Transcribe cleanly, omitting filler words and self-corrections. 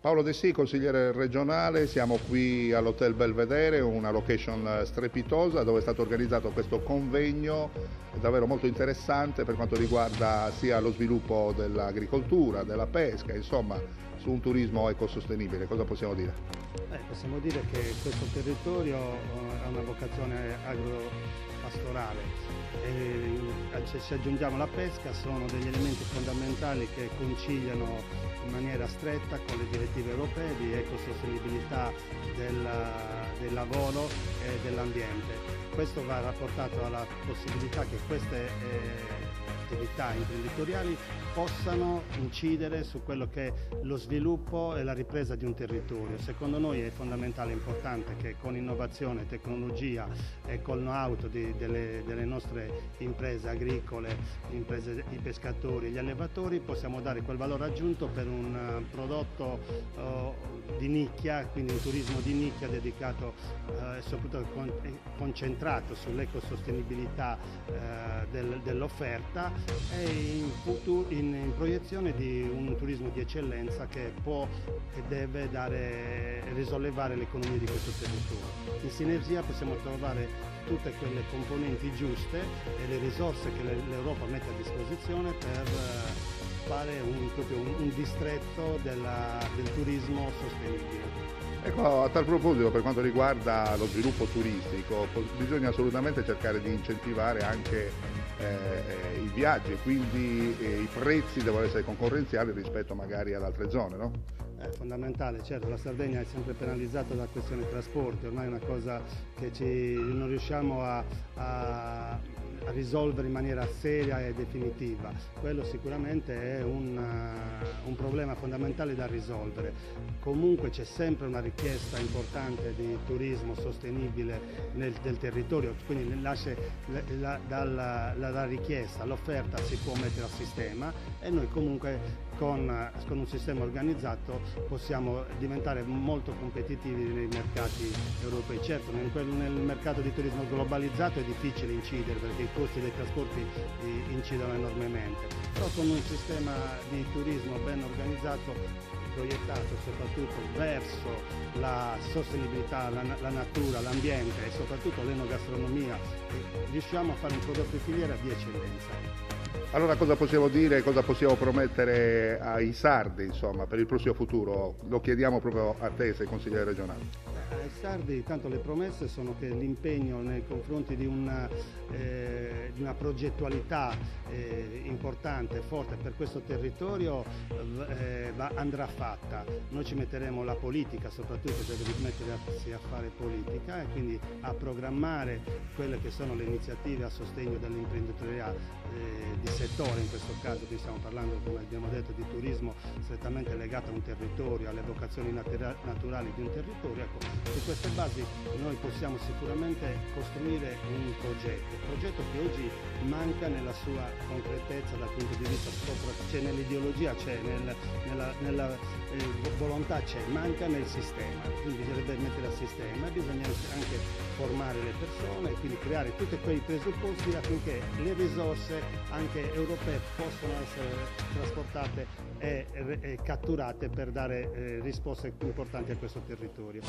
Paolo De Sì, consigliere regionale, siamo qui all'Hotel Belvedere, una location strepitosa dove è stato organizzato questo convegno davvero molto interessante per quanto riguarda sia lo sviluppo dell'agricoltura, della pesca, insomma su un turismo ecosostenibile. Cosa possiamo dire? Possiamo dire che questo territorio ha una vocazione agropastorale e se aggiungiamo la pesca sono degli elementi fondamentali che conciliano in maniera stretta con le direttive europee di ecosostenibilità del lavoro e dell'ambiente. Questo va rapportato alla possibilità che queste attività imprenditoriali possano incidere su quello che è lo sviluppo e la ripresa di un territorio. Secondo noi è fondamentale e importante che con innovazione, tecnologia e col know-how delle nostre imprese agricole, i pescatori, gli allevatori, possiamo dare quel valore aggiunto per un prodotto di nicchia, quindi un turismo di nicchia dedicato e soprattutto concentrato sull'ecosostenibilità dell'offerta e in proiezione di un turismo di eccellenza che può e deve risollevare l'economia di questo territorio. In sinergia possiamo trovare tutte quelle componenti giuste e le risorse che l'Europa mette a disposizione per fare un distretto del turismo sostenibile. Ecco, a tal proposito, per quanto riguarda lo sviluppo turistico, bisogna assolutamente cercare di incentivare anche i viaggi, quindi i prezzi devono essere concorrenziali rispetto magari ad altre zone, no? È fondamentale, certo, la Sardegna è sempre penalizzata dalla questione trasporti, ormai è una cosa che non riusciamo a risolvere in maniera seria e definitiva. Quello sicuramente è un problema fondamentale da risolvere. Comunque c'è sempre una richiesta importante di turismo sostenibile del territorio, quindi dalla richiesta all'offerta si può mettere a sistema e noi comunque con un sistema organizzato possiamo diventare molto competitivi nei mercati europei. Certo, nel mercato di turismo globalizzato è difficile incidere perché i costi dei trasporti incidono enormemente, però con un sistema di turismo ben organizzato, proiettato soprattutto verso la sostenibilità, la natura, l'ambiente e soprattutto l'enogastronomia, riusciamo a fare un prodotto di filiera di eccellenza. Allora cosa possiamo dire, cosa possiamo promettere ai sardi, insomma, per il prossimo futuro? Lo chiediamo proprio a te, sei consigliere regionale. Ai sardi tanto le promesse sono che l'impegno nei confronti di una progettualità importante e forte per questo territorio andrà fatta. Noi ci metteremo la politica, soprattutto deve rimettersi a fare politica e quindi a programmare quelle che sono le iniziative a sostegno dell'imprenditoria di settore, in questo caso qui stiamo parlando, come abbiamo detto, di turismo strettamente legato a un territorio, alle vocazioni naturali di un territorio. Ecco, su queste basi noi possiamo sicuramente costruire un progetto che oggi manca nella sua concretezza dal punto di vista, c'è nell'ideologia, c'è nella volontà, c'è, manca nel sistema, quindi bisognerebbe mettere a sistema, bisogna anche formare le persone e quindi creare tutti quei presupposti affinché le risorse anche europee possano essere trasportate e catturate per dare risposte importanti a questo territorio.